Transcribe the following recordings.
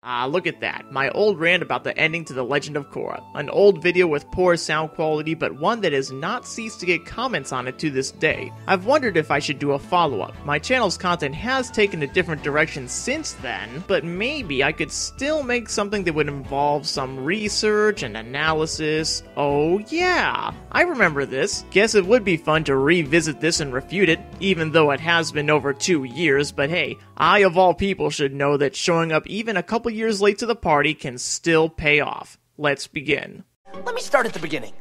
Ah, look at that. My old rant about the ending to The Legend of Korra. An old video with poor sound quality, but one that has not ceased to get comments on it to this day. I've wondered if I should do a follow-up. My channel's content has taken a different direction since then, but maybe I could still make something that would involve some research and analysis. Oh yeah, I remember this. Guess it would be fun to revisit this and refute it, even though it has been over 2 years, but hey, I of all people should know that showing up even a couple years late to the party can still pay off. Let's begin. Let me start at the beginning.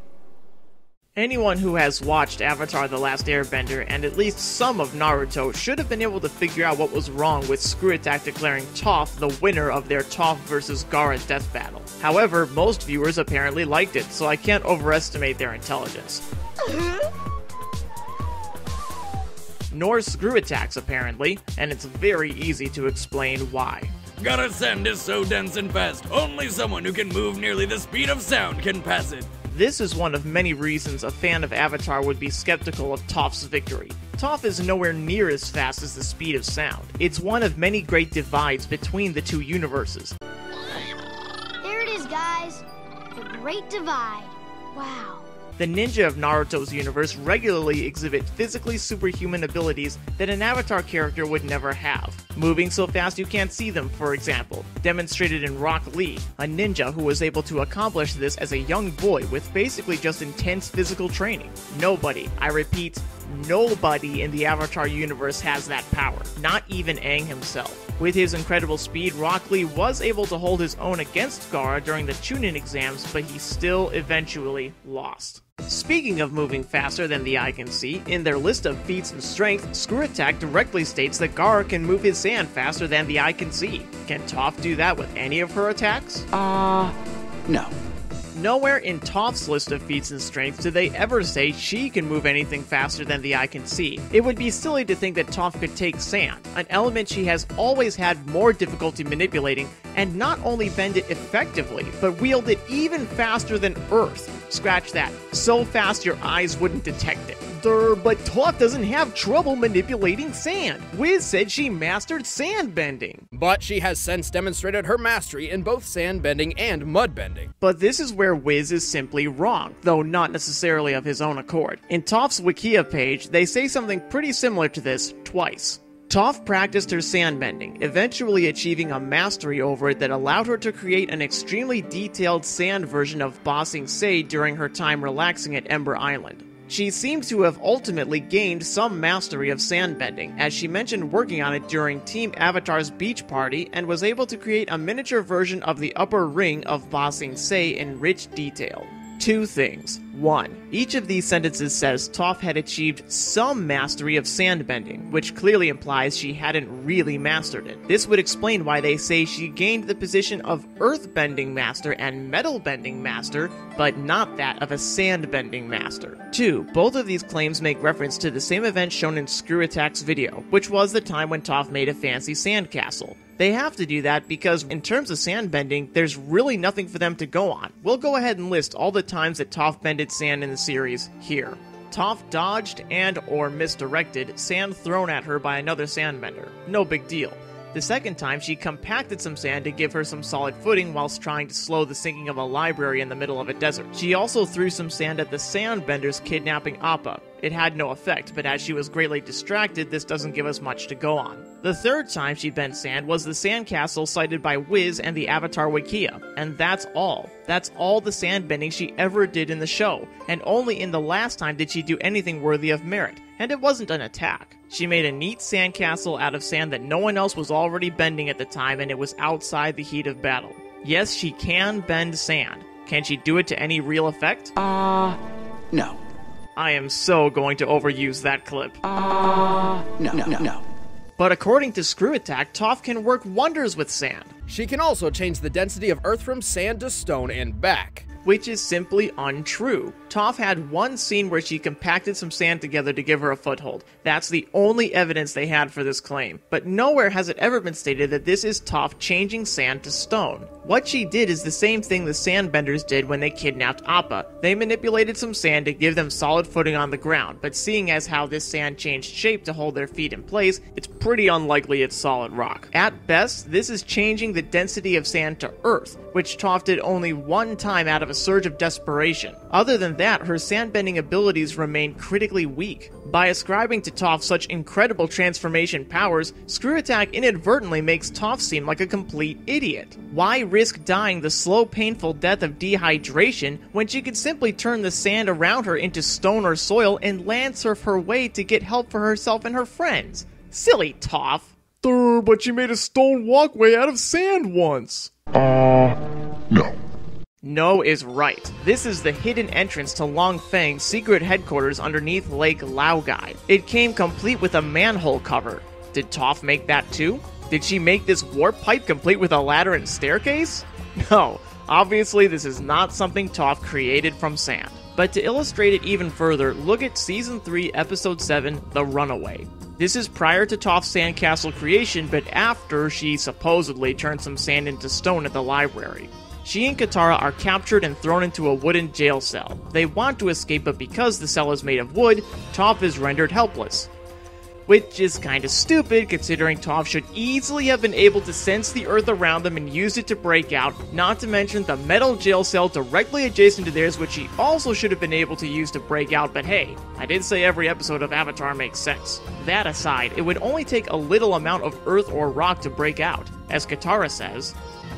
Anyone who has watched Avatar: The Last Airbender and at least some of Naruto should have been able to figure out what was wrong with Screw Attack declaring Toph the winner of their Toph vs. Gaara death battle. However, most viewers apparently liked it, so I can't overestimate their intelligence. Nor Screw Attacks, apparently, and it's very easy to explain why. Gaara's sand is so dense and fast, only someone who can move nearly the speed of sound can pass it. This is one of many reasons a fan of Avatar would be skeptical of Toph's victory. Toph is nowhere near as fast as the speed of sound. It's one of many great divides between the two universes. There it is, guys. The Great Divide. Wow. The ninja of Naruto's universe regularly exhibit physically superhuman abilities that an Avatar character would never have. Moving so fast you can't see them, for example, demonstrated in Rock Lee, a ninja who was able to accomplish this as a young boy with basically just intense physical training. Nobody, I repeat, nobody in the Avatar universe has that power, not even Aang himself. With his incredible speed, Rock Lee was able to hold his own against Gaara during the Chunin exams, but he still eventually lost. Speaking of moving faster than the eye can see, in their list of feats and strength, Screw Attack directly states that Gaara can move his sand faster than the eye can see. Can Toph do that with any of her attacks? No. Nowhere in Toph's list of feats and strength do they ever say she can move anything faster than the eye can see. It would be silly to think that Toph could take sand, an element she has always had more difficulty manipulating, and not only bend it effectively, but wield it even faster than Earth. Scratch that. So fast your eyes wouldn't detect it. But Toph doesn't have trouble manipulating sand. Wiz said she mastered sand bending. But she has since demonstrated her mastery in both sand bending and mud bending. But this is where Wiz is simply wrong, though not necessarily of his own accord. In Toph's Wikia page, they say something pretty similar to this twice. Toph practiced her sandbending, eventually achieving a mastery over it that allowed her to create an extremely detailed sand version of Ba Sing Se during her time relaxing at Ember Island. She seems to have ultimately gained some mastery of sandbending, as she mentioned working on it during Team Avatar's beach party and was able to create a miniature version of the upper ring of Ba Sing Se in rich detail. Two things. 1. Each of these sentences says Toph had achieved some mastery of sandbending, which clearly implies she hadn't really mastered it. This would explain why they say she gained the position of earth-bending master and metal-bending master, but not that of a sand-bending master. 2. Both of these claims make reference to the same event shown in Screw Attack's video, which was the time when Toph made a fancy sandcastle. They have to do that because, in terms of sandbending, there's really nothing for them to go on. We'll go ahead and list all the times that Toph bended sand in the series here. Toph dodged and or misdirected sand thrown at her by another sandbender. No big deal. The second time, she compacted some sand to give her some solid footing whilst trying to slow the sinking of a library in the middle of a desert. She also threw some sand at the sandbenders kidnapping Appa. It had no effect, but as she was greatly distracted, this doesn't give us much to go on. The third time she bent sand was the sandcastle cited by Wiz and the Avatar Wikia, and that's all. That's all the sandbending she ever did in the show, and only in the last time did she do anything worthy of merit, and it wasn't an attack. She made a neat sandcastle out of sand that no one else was already bending at the time, and it was outside the heat of battle. Yes, she can bend sand. Can she do it to any real effect? No. I am so going to overuse that clip. No. But according to Screw Attack, Toph can work wonders with sand. She can also change the density of earth from sand to stone and back. which is simply untrue. Toph had one scene where she compacted some sand together to give her a foothold. That's the only evidence they had for this claim, but nowhere has it ever been stated that this is Toph changing sand to stone. What she did is the same thing the Sandbenders did when they kidnapped Appa. They manipulated some sand to give them solid footing on the ground, but seeing as how this sand changed shape to hold their feet in place, it's pretty unlikely it's solid rock. At best, this is changing the density of sand to earth, which Toph did only one time out of a surge of desperation. Other than that, her sandbending abilities remain critically weak. By ascribing to Toph such incredible transformation powers, Screw Attack inadvertently makes Toph seem like a complete idiot. Why risk dying the slow, painful death of dehydration when she could simply turn the sand around her into stone or soil and land surf her way to get help for herself and her friends? Silly Toph. But she made a stone walkway out of sand once. No. No is right. This is the hidden entrance to Long Feng's secret headquarters underneath Lake Laogai. It came complete with a manhole cover. Did Toph make that too? Did she make this warp pipe complete with a ladder and staircase? No, obviously this is not something Toph created from sand. But to illustrate it even further, look at Season 3, Episode 7, The Runaway. This is prior to Toph's sandcastle creation, but after she supposedly turned some sand into stone at the library. She and Katara are captured and thrown into a wooden jail cell. They want to escape, but because the cell is made of wood, Toph is rendered helpless. Which is kinda stupid, considering Toph should easily have been able to sense the earth around them and use it to break out, not to mention the metal jail cell directly adjacent to theirs, which she also should have been able to use to break out, but hey, I did say every episode of Avatar makes sense. That aside, it would only take a little amount of earth or rock to break out. As Katara says,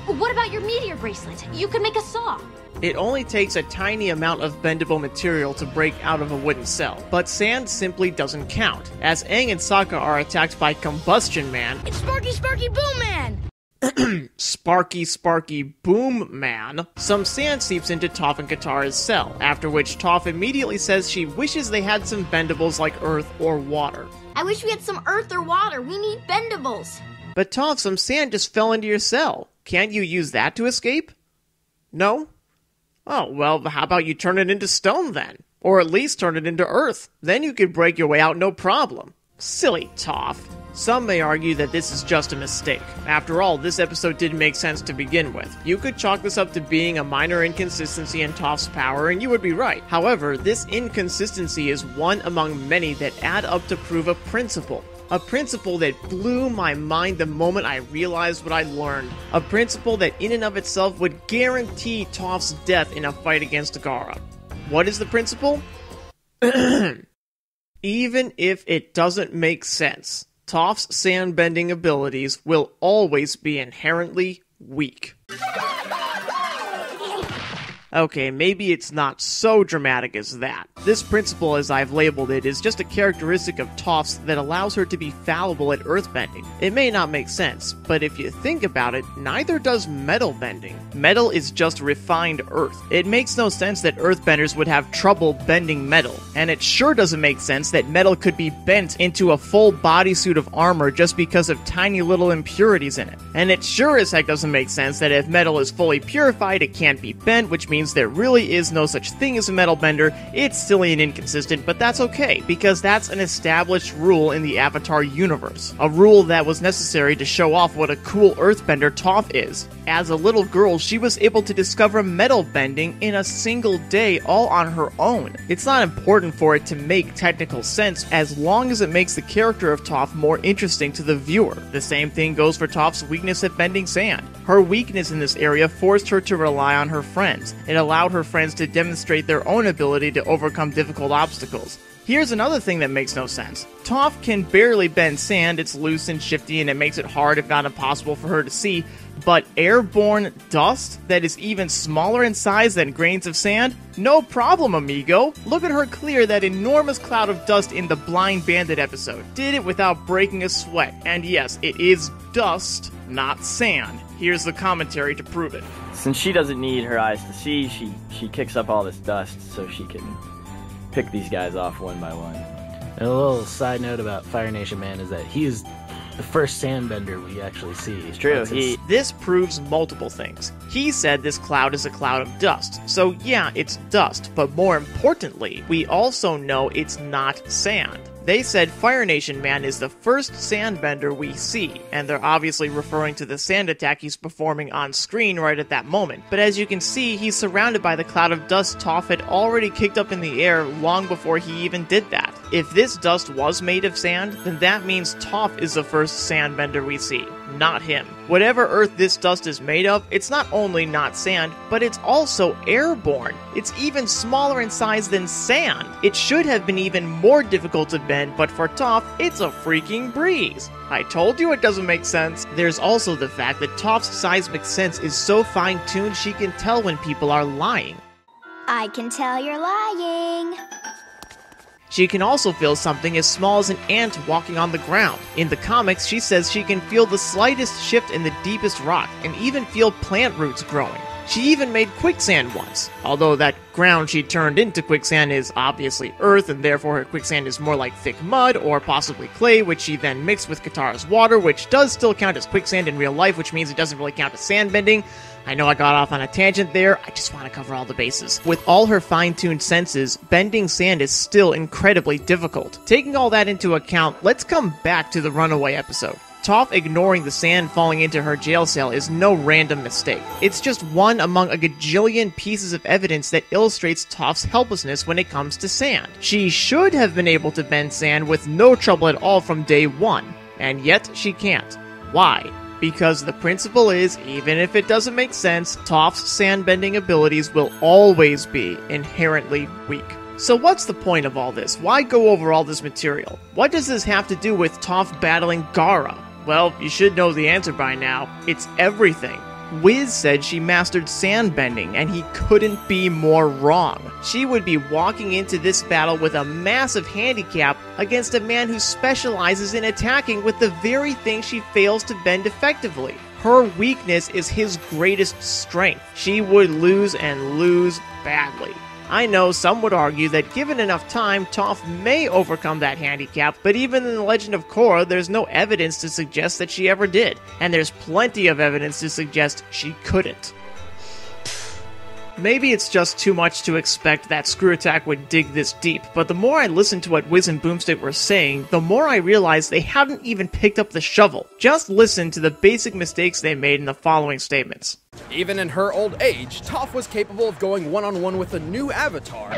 what about your meteor bracelet? You could make a saw. it only takes a tiny amount of bendable material to break out of a wooden cell, but sand simply doesn't count, as Aang and Sokka are attacked by Combustion Man. It's Sparky Sparky Boom Man! Sparky Sparky Boom Man. Some sand seeps into Toph and Katara's cell, after which Toph immediately says she wishes they had some bendables like earth or water. I wish we had some earth or water. We need bendables. But Toph, some sand just fell into your cell. Can't you use that to escape? No? Oh, well, how about you turn it into stone then? Or at least turn it into earth. Then you could break your way out no problem. Silly Toph. Some may argue that this is just a mistake. After all, this episode didn't make sense to begin with. You could chalk this up to being a minor inconsistency in Toph's power, and you would be right. However, this inconsistency is one among many that add up to prove a principle. A principle that blew my mind the moment I realized what I learned. A principle that in and of itself would guarantee Toph's death in a fight against Gaara. What is the principle? Even if it doesn't make sense, Toph's sandbending abilities will always be inherently weak. Okay, maybe it's not so dramatic as that. This principle, as I've labeled it, is just a characteristic of Toph's that allows her to be fallible at earthbending. It may not make sense, but if you think about it, neither does metal bending. Metal is just refined earth. It makes no sense that earthbenders would have trouble bending metal, and it sure doesn't make sense that metal could be bent into a full bodysuit of armor just because of tiny little impurities in it. And it sure as heck doesn't make sense that if metal is fully purified, it can't be bent, which means there really is no such thing as a metal bender. It's silly and inconsistent, but that's okay, because that's an established rule in the Avatar universe. A rule that was necessary to show off what a cool earthbender Toph is. As a little girl, she was able to discover metal bending in a single day all on her own. It's not important for it to make technical sense as long as it makes the character of Toph more interesting to the viewer. The same thing goes for Toph's weakness at bending sand. Her weakness in this area forced her to rely on her friends. It allowed her friends to demonstrate their own ability to overcome difficult obstacles. Here's another thing that makes no sense. Toph can barely bend sand, it's loose and shifty, and it makes it hard if not impossible for her to see, but airborne dust that is even smaller in size than grains of sand? No problem, amigo! Look at her clear that enormous cloud of dust in the Blind Bandit episode. Did it without breaking a sweat, and yes, it is dust, not sand. Here's the commentary to prove it. Since she doesn't need her eyes to see, she kicks up all this dust so she can pick these guys off one by one. And a little side note about Fire Nation Man is that he is the first sandbender we actually see. It's true. This proves multiple things. He said this cloud is a cloud of dust. So yeah, it's dust, but more importantly, we also know it's not sand. They said Fire Nation Man is the first sandbender we see, and they're obviously referring to the sand attack he's performing on screen right at that moment. But as you can see, he's surrounded by the cloud of dust Toph had already kicked up in the air long before he even did that. If this dust was made of sand, then that means Toph is the first sandbender we see, not him. Whatever Earth this dust is made of, it's not only not sand, but it's also airborne. It's even smaller in size than sand. It should have been even more difficult to bend, but for Toph, it's a freaking breeze. I told you it doesn't make sense. There's also the fact that Toph's seismic sense is so fine-tuned she can tell when people are lying. I can tell you're lying. She can also feel something as small as an ant walking on the ground. In the comics, she says she can feel the slightest shift in the deepest rock, and even feel plant roots growing. She even made quicksand once, although that ground she turned into quicksand is obviously earth, and therefore her quicksand is more like thick mud, or possibly clay, which she then mixed with Katara's water, which does still count as quicksand in real life, which means it doesn't really count as sandbending. I know I got off on a tangent there, I just want to cover all the bases. With all her fine-tuned senses, bending sand is still incredibly difficult. Taking all that into account, let's come back to the Runaway episode. Toph ignoring the sand falling into her jail cell is no random mistake. It's just one among a gajillion pieces of evidence that illustrates Toph's helplessness when it comes to sand. She should have been able to bend sand with no trouble at all from day one, and yet she can't. Why? Because the principle is, even if it doesn't make sense, Toph's sandbending abilities will always be inherently weak. So what's the point of all this? Why go over all this material? What does this have to do with Toph battling Gaara? Well, you should know the answer by now. It's everything. Wiz said she mastered sandbending, and he couldn't be more wrong. She would be walking into this battle with a massive handicap against a man who specializes in attacking with the very thing she fails to bend effectively. Her weakness is his greatest strength. She would lose and lose badly. I know some would argue that given enough time, Toph may overcome that handicap, but even in the Legend of Korra, there's no evidence to suggest that she ever did, and there's plenty of evidence to suggest she couldn't. Maybe it's just too much to expect that Screw Attack would dig this deep, but the more I listened to what Wiz and Boomstick were saying, the more I realized they hadn't even picked up the shovel. Just listen to the basic mistakes they made in the following statements. Even in her old age, Toph was capable of going one-on-one with a new avatar.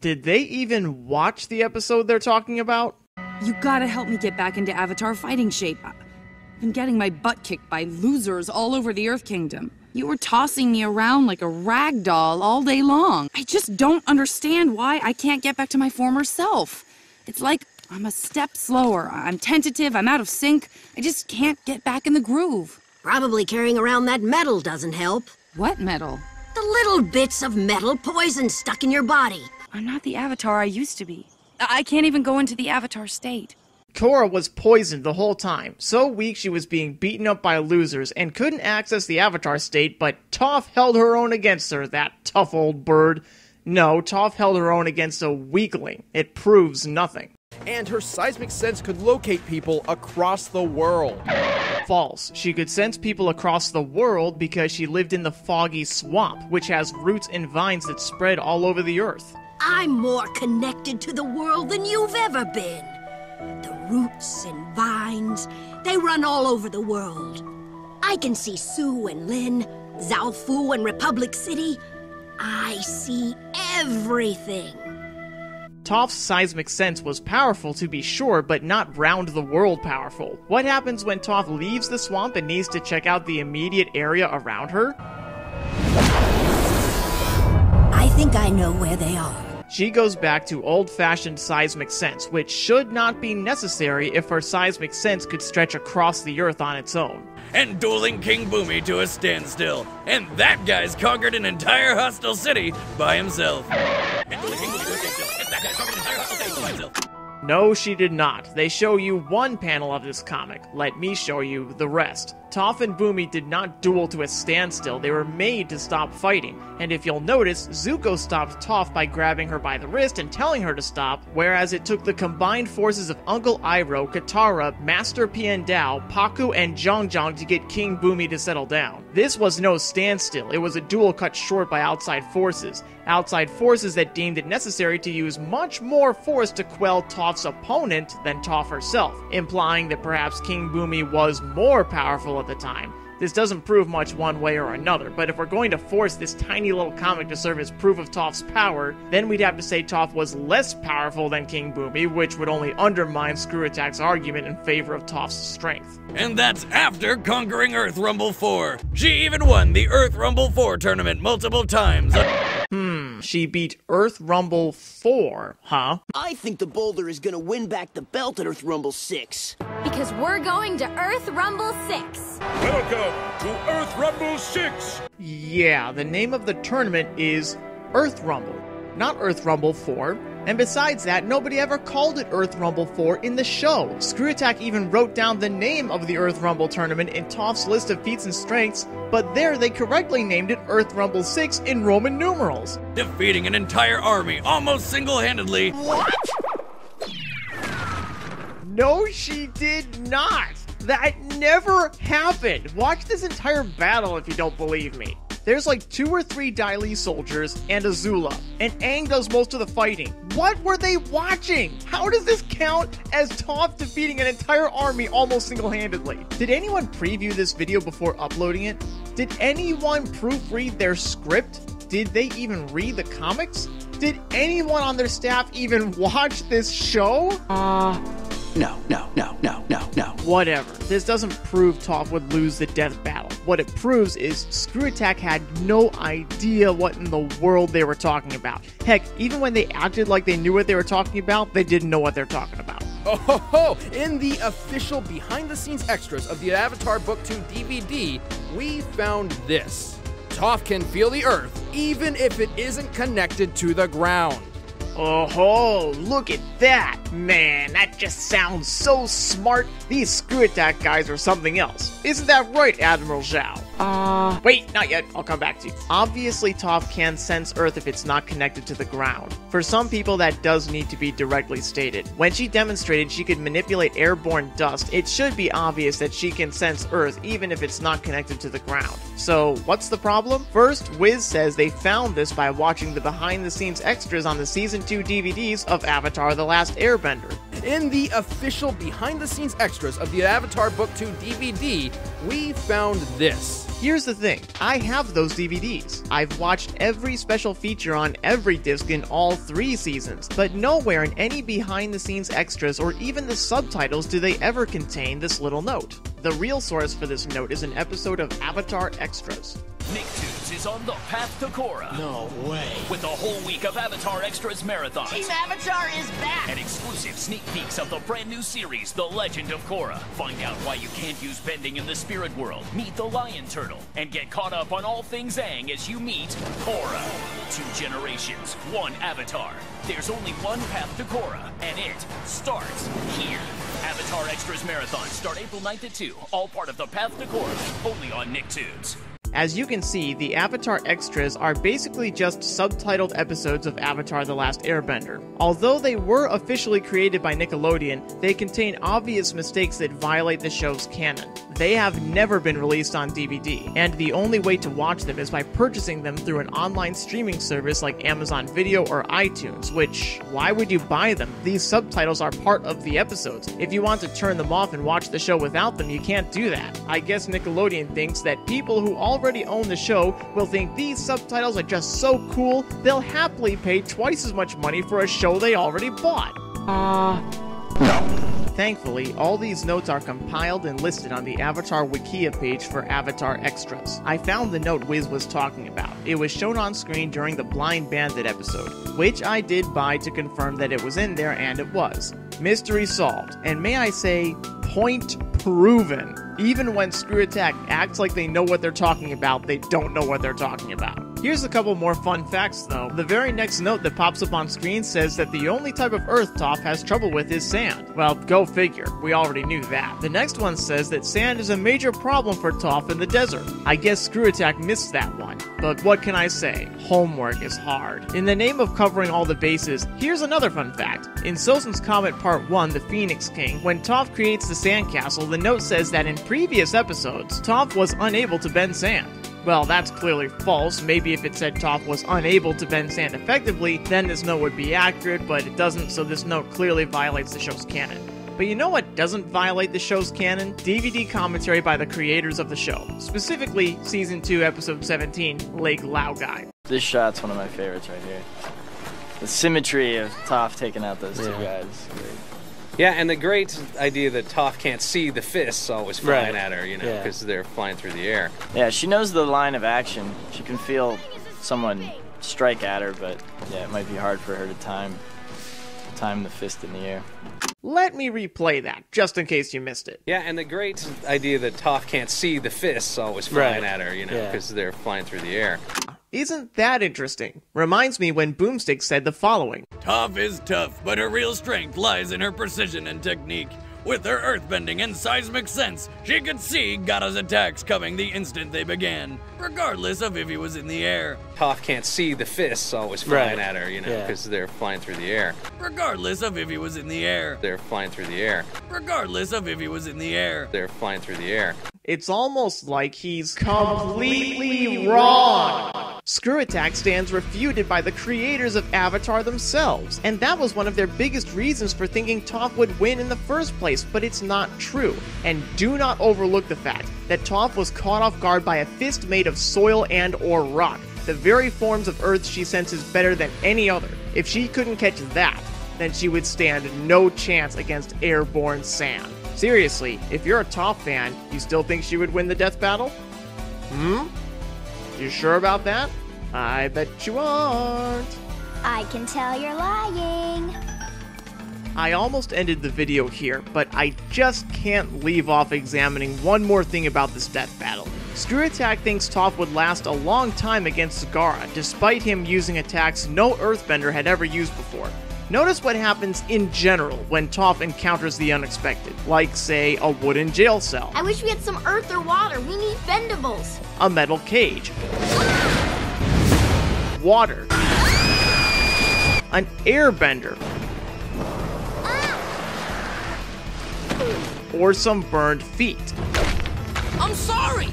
Did they even watch the episode they're talking about? You gotta help me get back into avatar fighting shape. I've been getting my butt kicked by losers all over the Earth Kingdom. You were tossing me around like a rag doll all day long. I just don't understand why I can't get back to my former self. It's like I'm a step slower. I'm tentative, I'm out of sync. I just can't get back in the groove. Probably carrying around that metal doesn't help. What metal? The little bits of metal poison stuck in your body. I'm not the avatar I used to be. I can't even go into the avatar state. Korra was poisoned the whole time, so weak she was being beaten up by losers and couldn't access the avatar state, but Toph held her own against her, that tough old bird. No, Toph held her own against a weakling. It proves nothing. And her seismic sense could locate people across the world. False. She could sense people across the world because she lived in the foggy swamp, which has roots and vines that spread all over the earth. I'm more connected to the world than you've ever been. The roots and vines, they run all over the world. I can see Su and Lin, Zaofu and Republic City. I see everything. Toph's seismic sense was powerful to be sure, but not round-the-world powerful. What happens when Toph leaves the swamp and needs to check out the immediate area around her? I think I know where they are. She goes back to old-fashioned seismic sense, which should not be necessary if her seismic sense could stretch across the earth on its own. And dueling King Boomy to a standstill. And that guy's conquered an entire hostile city by himself. And dueling King Boomy to a standstill. And that guy's conquered an entire hostile city by himself. No, she did not. They show you one panel of this comic. Let me show you the rest. Toph and Bumi did not duel to a standstill, they were made to stop fighting. And if you'll notice, Zuko stopped Toph by grabbing her by the wrist and telling her to stop, whereas it took the combined forces of Uncle Iroh, Katara, Master Piandao, Pakku, and Zhang Zhang to get King Bumi to settle down. This was no standstill, it was a duel cut short by outside forces that deemed it necessary to use much more force to quell Toph's opponent than Toph herself, implying that perhaps King Bumi was more powerful at the time. This doesn't prove much one way or another, but if we're going to force this tiny little comic to serve as proof of Toph's power, then we'd have to say Toph was less powerful than King Bumi, which would only undermine Screw Attack's argument in favor of Toph's strength. And that's after conquering Earth Rumble 4. She even won the Earth Rumble 4 tournament multiple times. She beat Earth Rumble 4, huh? I think the Boulder is gonna win back the belt at Earth Rumble 6. Because we're going to Earth Rumble 6. Welcome to Earth Rumble 6! Yeah, the name of the tournament is Earth Rumble, not Earth Rumble 4. And besides that, nobody ever called it Earth Rumble 4 in the show. Screw Attack even wrote down the name of the Earth Rumble tournament in Toph's list of feats and strengths, but there they correctly named it Earth Rumble 6 in Roman numerals. Defeating an entire army almost single-handedly. What? No, she did not. That never happened. Watch this entire battle if you don't believe me. There's like 2 or 3 Dai Li soldiers and Azula, and Aang does most of the fighting. What were they watching? How does this count as Toph defeating an entire army almost single-handedly? Did anyone preview this video before uploading it? Did anyone proofread their script? Did they even read the comics? Did anyone on their staff even watch this show? No. Whatever. This doesn't prove Toph would lose the death battle. What it proves is Screw Attack had no idea what in the world they were talking about. Heck, even when they acted like they knew what they were talking about, they didn't know what they're talking about. Oh ho ho! In the official behind-the-scenes extras of the Avatar Book 2 DVD, we found this. Toph can feel the Earth, even if it isn't connected to the ground. Oh, look at that! Man, that just sounds so smart. These Screw Attack guys are something else. Isn't that right, Admiral Zhao? Wait, not yet. I'll come back to you. Obviously, Toph can sense Earth if it's not connected to the ground. For some people, that does need to be directly stated. When she demonstrated she could manipulate airborne dust, it should be obvious that she can sense Earth even if it's not connected to the ground. So, what's the problem? First, Wiz says they found this by watching the behind-the-scenes extras on the Season 2 DVDs of Avatar: The Last Airbender. In the official behind-the-scenes extras of the Avatar Book 2 DVD, we found this. Here's the thing, I have those DVDs. I've watched every special feature on every disc in all 3 seasons, but nowhere in any behind-the-scenes extras or even the subtitles do they ever contain this little note. The real source for this note is an episode of Avatar Extras. Nicktoons is on the path to Korra. No way. With a whole week of Avatar Extras marathons. Team Avatar is back! And exclusive sneak peeks of the brand new series, The Legend of Korra. Find out why you can't use bending in the spirit world, meet the lion turtle, and get caught up on all things Aang as you meet Korra. 2 generations, 1 Avatar. There's only one path to Korra, and it starts here. Avatar Extras Marathon start April 9th at 2, all part of the Path to Korra, only on Nicktoons. As you can see, the Avatar extras are basically just subtitled episodes of Avatar: The Last Airbender. Although they were officially created by Nickelodeon, they contain obvious mistakes that violate the show's canon. They have never been released on DVD, and the only way to watch them is by purchasing them through an online streaming service like Amazon Video or iTunes, which, why would you buy them? These subtitles are part of the episodes. If you want to turn them off and watch the show without them, you can't do that. I guess Nickelodeon thinks that people who already own the show will think these subtitles are just so cool, they'll happily pay twice as much money for a show they already bought. No. Thankfully, all these notes are compiled and listed on the Avatar Wikia page for Avatar Extras. I found the note Wiz was talking about. It was shown on screen during the Blind Bandit episode, which I did buy to confirm that it was in there, and it was. Mystery solved, and may I say, point proven. Even when Screw Attack acts like they know what they're talking about, they don't know what they're talking about. Here's a couple more fun facts though. The very next note that pops up on screen says that the only type of earth Toph has trouble with is sand. Well, go figure, we already knew that. The next one says that sand is a major problem for Toph in the desert. I guess Screw Attack missed that one. But what can I say? Homework is hard. In the name of covering all the bases, here's another fun fact. In Sozin's Comet Part 1, The Phoenix King, when Toph creates the sandcastle, the note says that in previous episodes, Toph was unable to bend sand. Well, that's clearly false. Maybe if it said Toph was unable to bend sand effectively, then this note would be accurate, but it doesn't, so this note clearly violates the show's canon. But you know what doesn't violate the show's canon? DVD commentary by the creators of the show. Specifically, Season 2, Episode 17, Lake Laogai. This shot's one of my favorites right here. The symmetry of Toph taking out those two guys. Yeah, and the great idea that Toph can't see the fists always flying at her, you know, because they're flying through the air. Yeah, she knows the line of action. She can feel someone strike at her, but yeah, it might be hard for her to time the fist in the air. Let me replay that, just in case you missed it. Yeah, and the great idea that Toph can't see the fists always flying at her, you know, because they're flying through the air. Isn't that interesting? Reminds me when Boomstick said the following. Toph is tough, but her real strength lies in her precision and technique. With her earthbending and seismic sense, she could see Gaara's attacks coming the instant they began, regardless of if he was in the air. Toph can't see the fists always flying at her, you know, because they're flying through the air. Regardless of if he was in the air. They're flying through the air. Regardless of if he was in the air. They're flying through the air. It's almost like he's completely wrong. Screw Attack stands refuted by the creators of Avatar themselves, and that was one of their biggest reasons for thinking Toph would win in the first place, but it's not true. And do not overlook the fact that Toph was caught off guard by a fist made of soil and or rock, the very forms of Earth she senses better than any other. If she couldn't catch that, then she would stand no chance against airborne sand. Seriously, if you're a Toph fan, you still think she would win the death battle? You sure about that? I bet you aren't. I can tell you're lying. I almost ended the video here, but I just can't leave off examining one more thing about this death battle. Screw Attack thinks Toph would last a long time against Gaara, despite him using attacks no Earthbender had ever used before. Notice what happens in general when Toph encounters the unexpected, like, say, a wooden jail cell. I wish we had some earth or water. We need bendables. A metal cage. Water. An airbender. Or some burned feet. I'm sorry!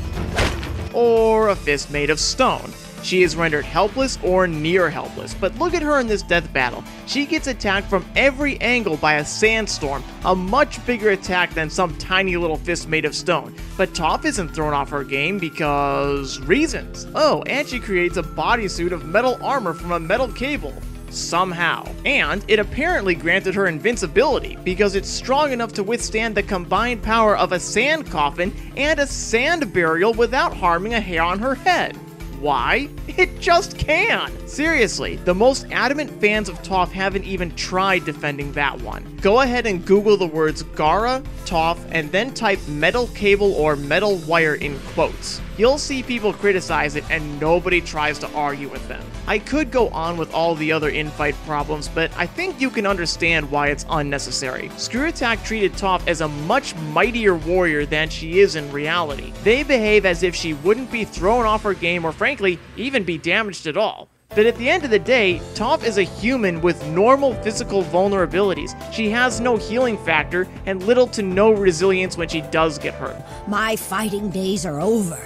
Or a fist made of stone. She is rendered helpless or near helpless, but look at her in this death battle. She gets attacked from every angle by a sandstorm, a much bigger attack than some tiny little fist made of stone. But Toph isn't thrown off her game because reasons. Oh, and she creates a bodysuit of metal armor from a metal cable. Somehow. And it apparently granted her invincibility because it's strong enough to withstand the combined power of a sand coffin and a sand burial without harming a hair on her head. Why? It just can! Seriously, the most adamant fans of Toph haven't even tried defending that one. Go ahead and Google the words Gaara, Toph, and then type metal cable or metal wire in quotes. You'll see people criticize it and nobody tries to argue with them. I could go on with all the other in-fight problems, but I think you can understand why it's unnecessary. Screw Attack treated Toph as a much mightier warrior than she is in reality. They behave as if she wouldn't be thrown off her game or frankly, even be damaged at all. But at the end of the day, Toph is a human with normal physical vulnerabilities. She has no healing factor and little to no resilience when she does get hurt. My fighting days are over.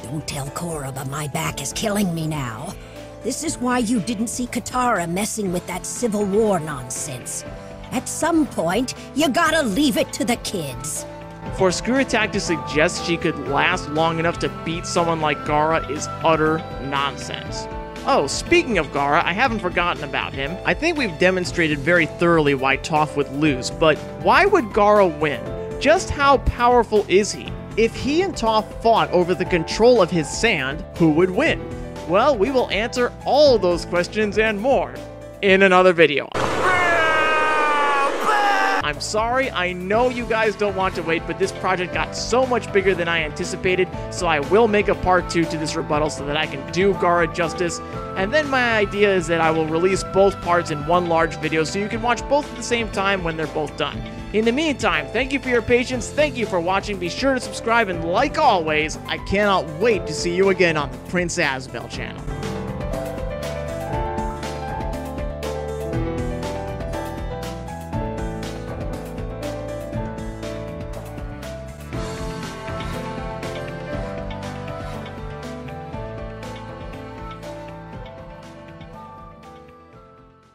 Don't tell Korra, but my back is killing me now. This is why you didn't see Katara messing with that Civil War nonsense. At some point, you gotta leave it to the kids. For Screw Attack to suggest she could last long enough to beat someone like Gaara is utter nonsense. Oh, speaking of Gaara, I haven't forgotten about him. I think we've demonstrated very thoroughly why Toph would lose, but why would Gaara win? Just how powerful is he? If he and Toph fought over the control of his sand, who would win? Well, we will answer all those questions and more in another video. I'm I'm sorry, I know you guys don't want to wait, but this project got so much bigger than I anticipated, so I will make a part 2 to this rebuttal so that I can do Gaara justice. And then my idea is that I will release both parts in one large video so you can watch both at the same time when they're both done. In the meantime, thank you for your patience, thank you for watching, be sure to subscribe, and like always, I cannot wait to see you again on the Prince Asbel channel.